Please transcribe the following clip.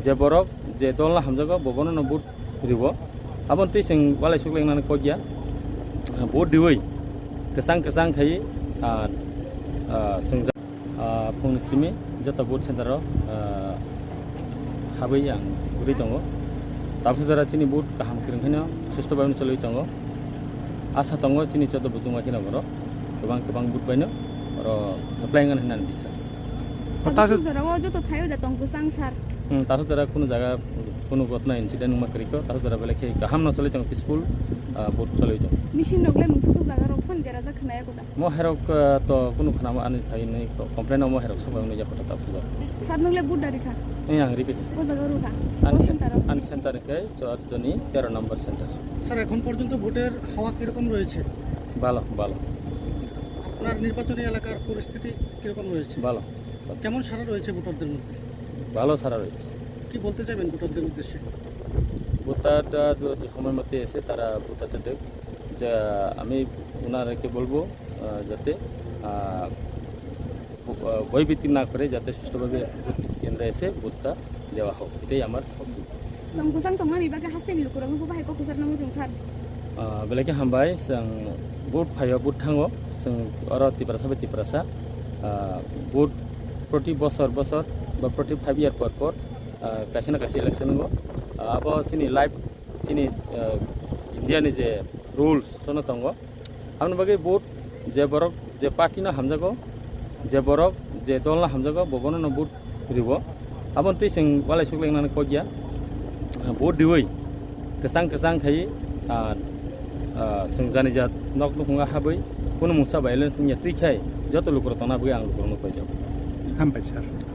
je borok je dolna hamjago bobono no but ribo abon tui sing walai sukleng nan kogya but diwi kesang khai sing phung simi jota but center habai yang guri tongo tapsu jara chini but kaham kiring khino susto baino choloi tongo asa tongo chini chodo butung makina boro kebang but baino oro apply ngan hinan bisas tapsu jara o joto thayo da tongku sangsar tapsu jara kuno jaga kuno gotna incident ma kariko tapsu jara bele khei kaham na choloi tong peaceful but choloi tong machine nogle mungsa jaga rok phone dera ja khnaya koda mo herok to kuno khnama ani thai nei complain mo herok so baino ja photo tapsu jara sar nogle but dari kha yang repeat o jaga ruha an center ke 13 number centre sir এখন পর্যন্ত ভোটের হাওয়া কিরকম রয়েছে ভালো আপনার নির্বাচনী এলাকার পরিস্থিতি কিরকম রয়েছে ভালো কেমন সাড়া রয়েছে ভোটারদের মধ্যে ভালো সারা রয়েছে কি বলতে চাইবেন ভোটারদের উদ্দেশ্যে ভোটারটা সময় মতো এসে তারা ভোটারটা দেখ যে আমি ওনারাকে বলবো যাতে ভয়ভীতি না করে যাতে সুষ্ঠুভাবে ভোট কেন্দ্রে এসে ভোটটা দেওয়া হোক এটাই আমার tongkusang tongmani baga hasteni lukurang ko bahay ko kusar namo jungsar বেলেগে হামবাই जों ভোট ফাইও ভোট থাঙো जों अरो तिप्रासा बे तिप्रासा ভোট প্রতি বছর বা প্রতি 5 ইয়ার পর কাছে না কাছে ইলেকশন গো আবো চিনি লাইভ চিনি ইন্ডিয়ানি যে রুলস সনো তঙ্গ আমন বাগে ভোট যে বরক যে পার্টি না হামজাগো যে বরক যে দল না হামজাগো ববনো ন ভোট দিব আবন তুই जों वालाय सुक्लें नान कगिया भोट दिवै kesang khai जों जानि जा नक लुखुंगा हाबै कुनु मुसा बायलेन्स नि तुइ खाय जतो लुकुर तना बगे आं लुकुर न कइजो हामबाय सार